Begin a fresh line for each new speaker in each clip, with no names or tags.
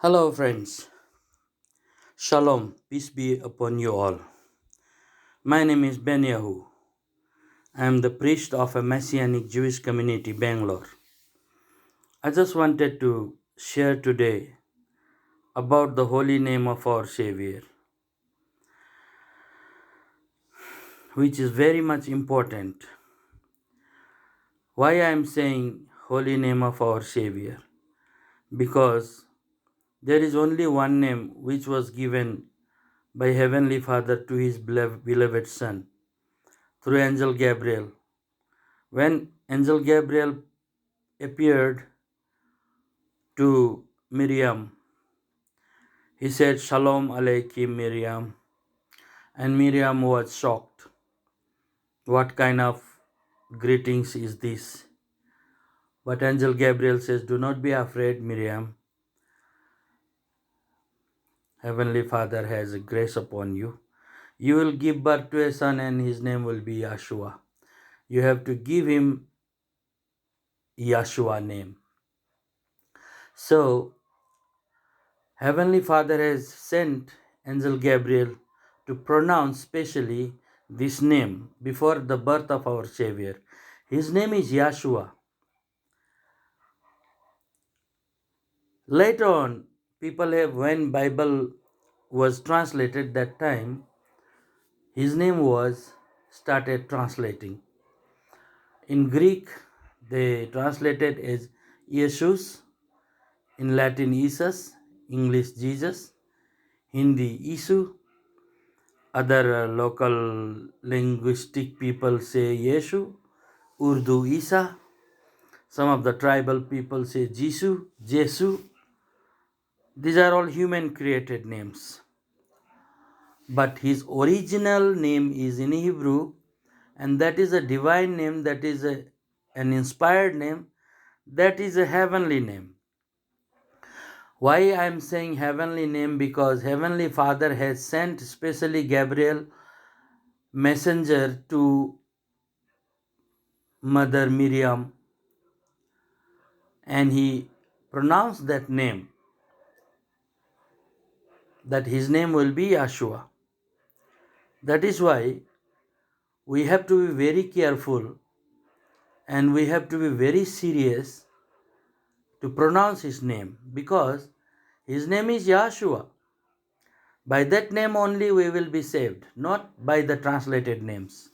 Hello, friends. Shalom. Peace be upon you all. My name is Ben Yahu. I am the priest of a Messianic Jewish community, Bangalore. I just wanted to share today about the holy name of our Savior, which is very much important. Why I am saying holy name of our Savior? Because there is only one name which was given by Heavenly Father to his beloved Son through Angel Gabriel. When Angel Gabriel appeared to Miriam, he said, Shalom Aleichem, Miriam. And Miriam was shocked. What kind of greetings is this? But Angel Gabriel says, Do not be afraid, Miriam. Heavenly Father has grace upon you. You will give birth to a son, and his name will be Yeshua. You have to give him Yeshua name. So, Heavenly Father has sent Angel Gabriel to pronounce specially this name before the birth of our Savior. His name is Yeshua. Later on, when Bible was translated that time, his name was started translating. In Greek, they translated as Jesus, in Latin Jesus, English Jesus, Hindi Isu, other local linguistic people say Yeshu, Urdu Isa, some of the tribal people say Jisu, Jesu. These are all human created names. But his original name is in Hebrew, and that is a divine name, that is an inspired name, that is a heavenly name. Why I am saying heavenly name? Because Heavenly Father has sent specially Gabriel messenger to Mother Miriam, and he pronounced that name, that his name will be Yeshua. That is why we have to be very careful and we have to be very serious to pronounce his name, because his name is Yeshua. By that name only we will be saved, not by the translated names.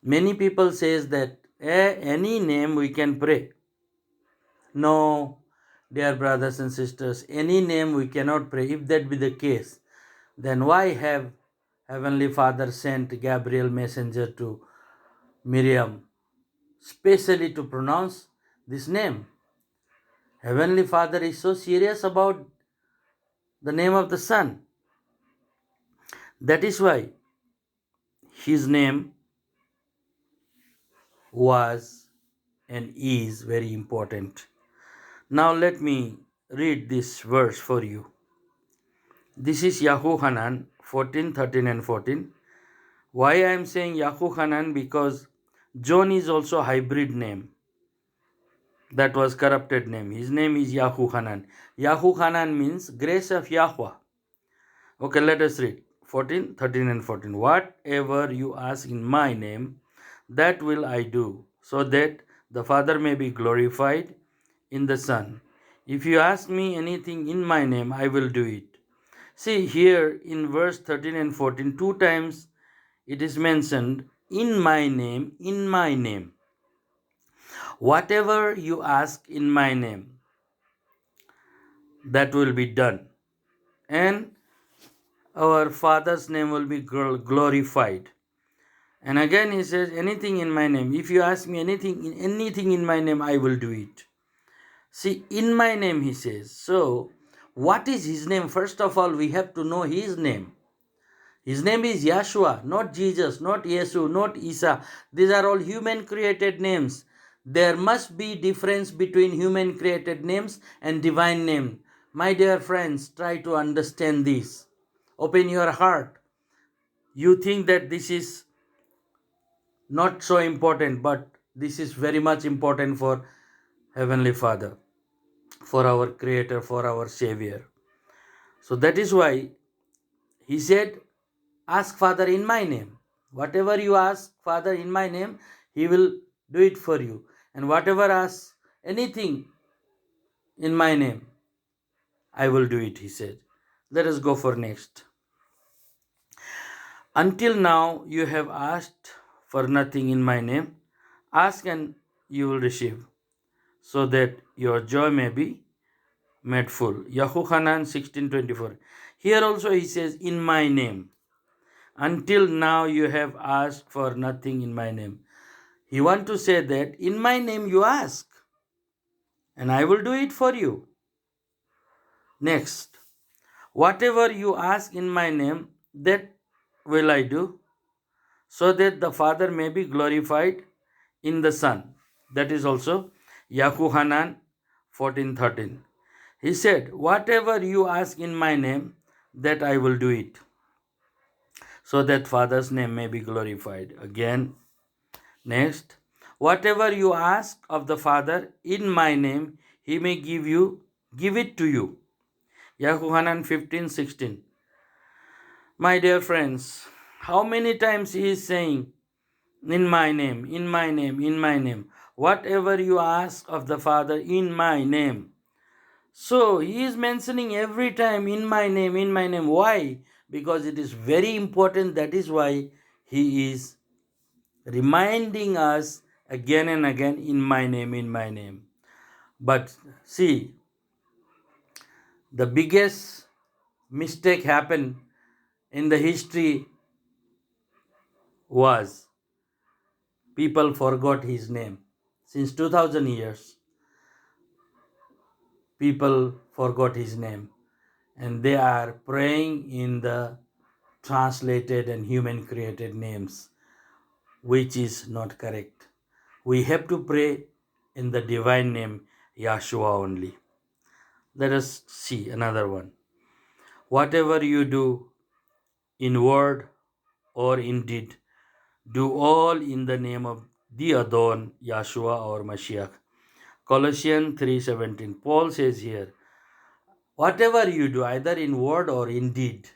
Many people says that any name we can pray. No, dear brothers and sisters, any name we cannot pray. If that be the case, then why have Heavenly Father sent Gabriel messenger to Miriam specially to pronounce this name? Heavenly Father is so serious about the name of the Son. That is why his name was and is very important. Now let me read this verse for you. This is Yahuhanan 14, 13 and 14. Why I am saying Yahuhanan? Because John is also a hybrid name. That was corrupted name. His name is Yahuhanan. Yahuhanan means grace of Yahweh. Okay, let us read 14, 13 and 14. Whatever you ask in my name, that will I do, so that the Father may be glorified in the Son. If you ask me anything in my name, I will do it. See here in verse 13 and 14, two times it is mentioned, in my name, in my name. Whatever you ask in my name, that will be done. And our Father's name will be glorified. And again he says, anything in my name. If you ask me anything in my name, I will do it. See, in my name he says. So, what is his name? First of all, we have to know his name. His name is Yeshua, not Jesus, not Yesu, not Isa. These are all human created names. There must be difference between human created names and divine name. My dear friends, try to understand this. Open your heart. You think that this is not so important, but this is very much important for Heavenly Father. for our Creator, for our Savior. So that is why he said, ask Father in my name. Whatever you ask Father in my name, he will do it for you. And whatever ask anything in my name, I will do it, he said. Let us go for next. Until now you have asked for nothing in my name. Ask and you will receive, so that your joy may be made full. Yahuchanan 16:24. Here also he says, in my name. Until now you have asked for nothing in my name. He wants to say that in my name you ask, and I will do it for you. Next, whatever you ask in my name, that will I do, so that the Father may be glorified in the Son. That is also Yahuchanan 14:13. He said, whatever you ask in my name, that I will do it, so that Father's name may be glorified. Again, next, whatever you ask of the Father in my name, he may give it to you. Yahuchanan 15:16. My dear friends, how many times he is saying, in my name, in my name, in my name. Whatever you ask of the Father in my name. So he is mentioning every time in my name, in my name. Why? Because it is very important. That is why he is reminding us again and again, in my name, in my name. But see, the biggest mistake happened in the history was people forgot his name. Since 2000 years, people forgot his name, and they are praying in the translated and human created names, which is not correct. We have to pray in the divine name Yahshua only. Let us see another one. Whatever you do in word or in deed, do all in the name of the Adon, Yahshua or Mashiach. Colossians 3:17. Paul says here, whatever you do, either in word or in deed,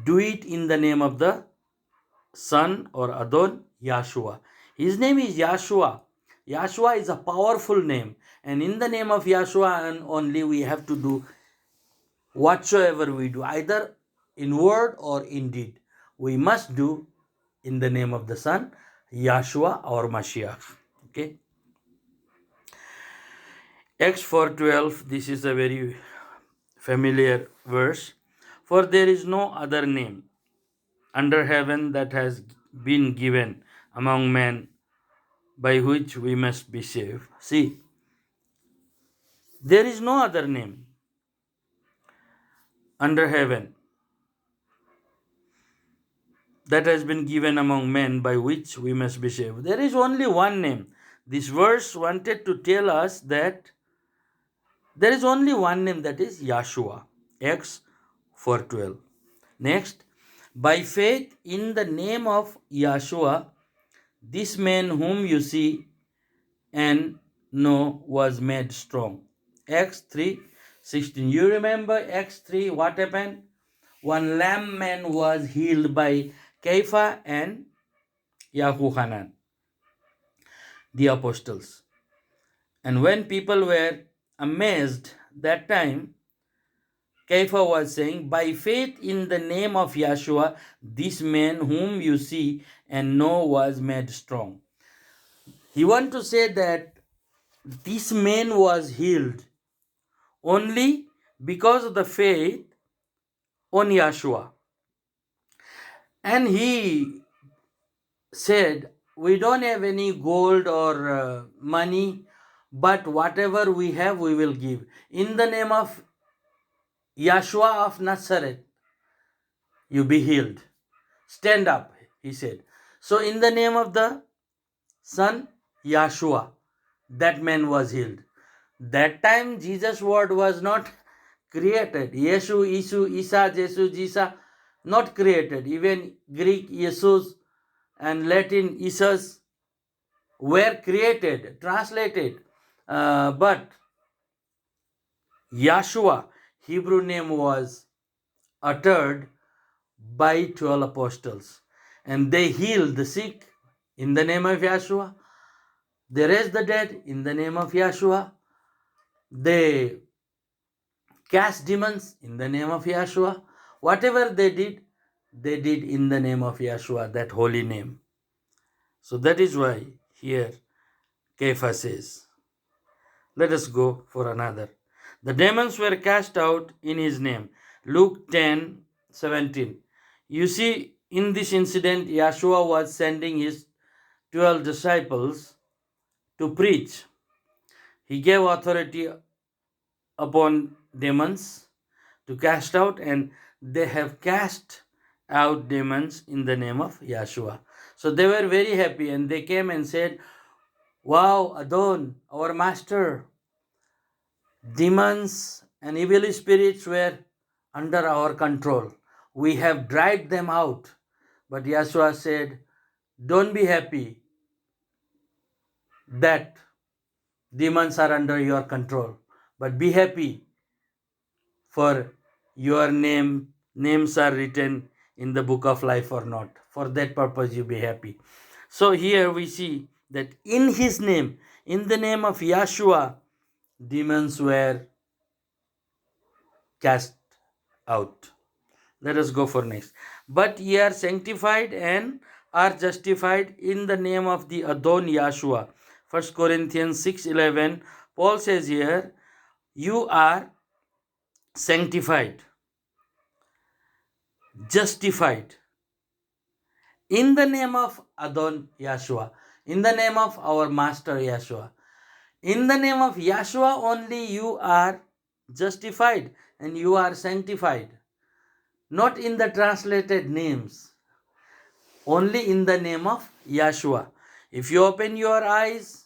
do it in the name of the Son or Adon, Yahshua. His name is Yahshua. Yahshua is a powerful name, and in the name of Yahshua and only we have to do whatsoever we do, either in word or in deed. We must do in the name of the Son, Yahshua or Mashiach. Okay. Acts 4:12. This is a very familiar verse. For there is no other name under heaven that has been given among men by which we must be saved. See, there is no other name under heaven that has been given among men by which we must be saved. There is only one name. This verse wanted to tell us that there is only one name, that is Yahshua. Acts 4:12. Next, by faith in the name of Yahshua, this man whom you see and know was made strong. Acts 3:16. You remember Acts 3, what happened? One lame man was healed by Kepha and Yahuchanan, the apostles. And when people were amazed that time, Kepha was saying, by faith in the name of Yahshua, this man whom you see and know was made strong. He wants to say that this man was healed only because of the faith on Yahshua. And he said, we don't have any gold or money, but whatever we have, we will give. In the name of Yahshua of Nazareth, you be healed. Stand up, he said. So in the name of the Son, Yahshua, that man was healed. That time Jesus' word was not created. Yeshu, Isu, Isa, Jesu, Jisa, not created. Even Greek Jesus and Latin Isus were created, translated. But Yahshua, Hebrew name, was uttered by 12 apostles, and they healed the sick in the name of Yahshua. They raised the dead in the name of Yahshua. They cast demons in the name of Yahshua. Whatever they did in the name of Yahshua, that holy name. So that is why here Kepha says, let us go for another. The demons were cast out in his name. Luke 10:17. You see, in this incident, Yahshua was sending his 12 disciples to preach. He gave authority upon demons to cast out, and they have cast out demons in the name of Yahshua. So they were very happy, and they came and said, wow, Adon, our master, demons and evil spirits were under our control. We have driven them out. But Yahshua said, don't be happy that demons are under your control, but be happy, for your names are written in the book of life or not. For that purpose you be happy. So here we see that in his name, in the name of Yahshua, demons were cast out. Let us go for next. But ye are sanctified and are justified in the name of the Adon Yahshua. 1 Corinthians 6:11. Paul says here, you are sanctified, justified in the name of Adon Yahshua, in the name of our Master Yahshua. In the name of Yahshua only you are justified and you are sanctified. Not in the translated names, only in the name of Yahshua. If you open your eyes,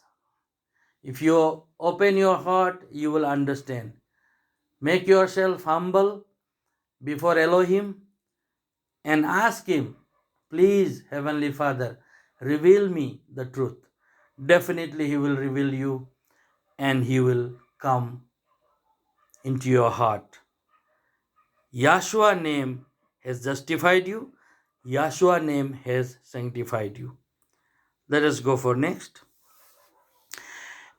if you open your heart, you will understand. Make yourself humble before Elohim and ask him, please, Heavenly Father, reveal me the truth. Definitely he will reveal you and he will come into your heart. Yahshua name has justified you. Yahshua name has sanctified you. Let us go for next.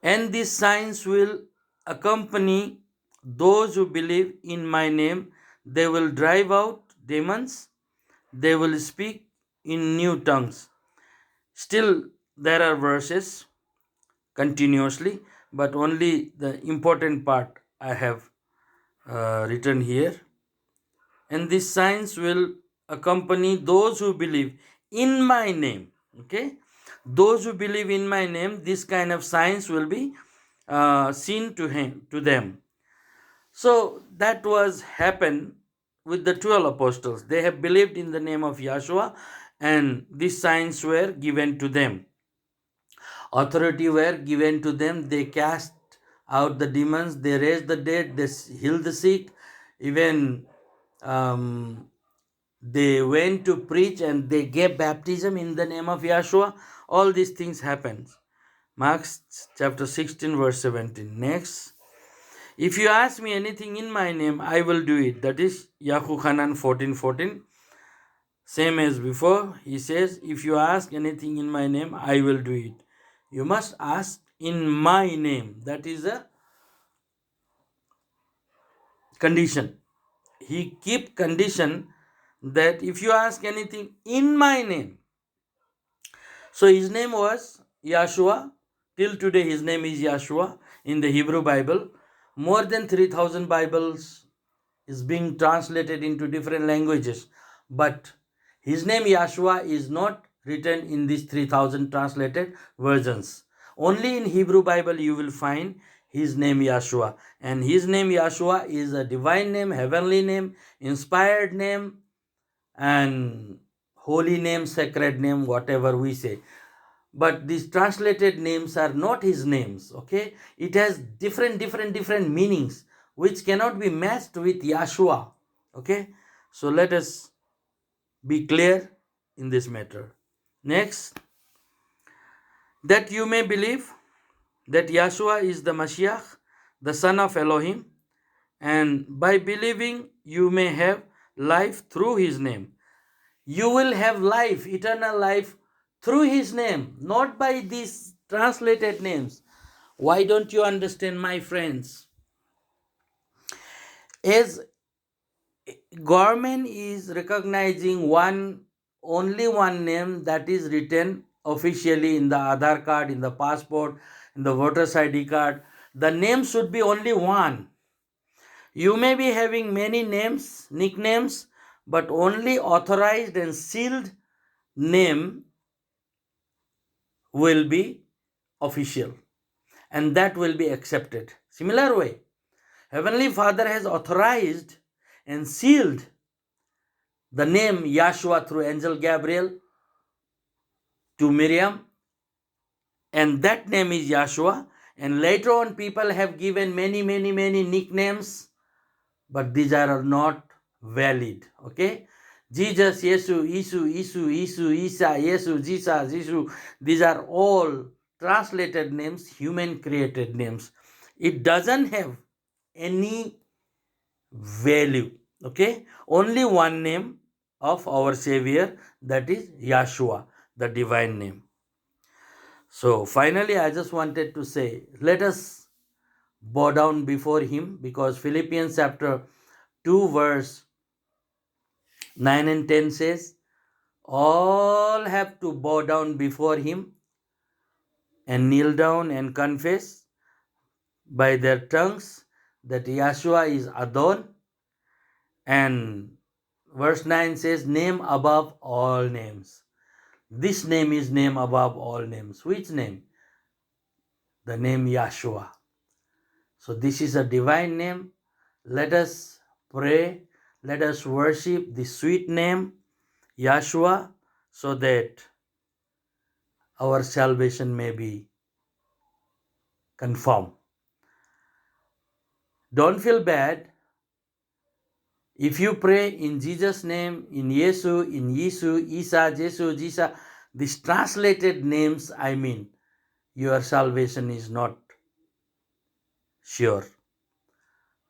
And these signs will accompany those who believe in my name. They will drive out demons. They will speak in new tongues. Still, there are verses continuously, but only the important part I have written here. And these signs will accompany those who believe in my name. Okay, those who believe in my name, this kind of signs will be seen to them. So that was happened with the 12 apostles. They have believed in the name of Yahshua, and these signs were given to them. Authority were given to them. They cast out the demons, they raised the dead, they healed the sick, even they went to preach and they gave baptism in the name of Yahshua. All these things happened. Mark chapter 16 verse 17. Next. If you ask me anything in my name, I will do it. That is Yahuchanan 14:14. Same as before. He says, if you ask anything in my name, I will do it. You must ask in my name. That is a condition. He keep condition that if you ask anything in my name. So his name was Yahshua. Till today his name is Yahshua in the Hebrew Bible. More than 3,000 Bibles is being translated into different languages. But his name Yahshua is not written in these 3,000 translated versions. Only in Hebrew Bible you will find his name Yahshua. And his name Yahshua is a divine name, heavenly name, inspired name, and holy name, sacred name, whatever we say. But these translated names are not his names. Okay, it has different meanings which cannot be matched with Yahshua. Okay, so let us be clear in this matter. Next, that you may believe that Yahshua is the Mashiach, the son of Elohim, And by believing, you may have life through his name. You will have life, eternal life, through his name, not by these translated names. Why don't you understand, my friends? As government is recognizing only one name that is written officially in the Aadhaar card, in the passport, in the voter's ID card, the name should be only one. You may be having many names, nicknames, but only authorized and sealed name will be official, and that will be accepted. Similar way, Heavenly Father has authorized and sealed the name Yahshua through angel Gabriel to Miriam, and that name is Yahshua. And later on, people have given many nicknames, but these are not valid. Okay, Jesus, Yesu, Isu, Isa, Yesu, Jesus, Isu. These are all translated names, human created names. It doesn't have any value. Okay, only one name of our Savior, that is Yahshua, the divine name. So finally, I just wanted to say, let us bow down before him, because Philippians chapter 2 verse 9 and 10 says, all have to bow down before him and kneel down and confess by their tongues that Yahshua is Adon. And verse 9 says, name above all names. This name is name above all names. Which name? The name Yahshua. So this is a divine name. Let us pray. Let us worship the sweet name Yahshua, so that our salvation may be confirmed. Don't feel bad if you pray in Jesus' name, in Yesu, Isa, Jesu, Jisa. These translated names, I mean, your salvation is not sure.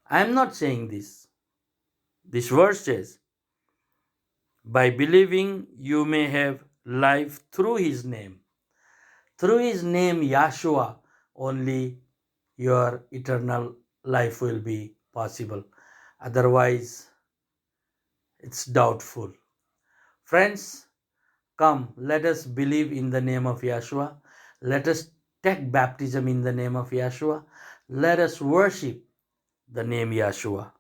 I am not saying this. This verse says, by believing you may have life through his name. Through his name, Yahshua, only your eternal life will be possible. Otherwise, it's doubtful. Friends, come, let us believe in the name of Yahshua. Let us take baptism in the name of Yahshua. Let us worship the name Yahshua.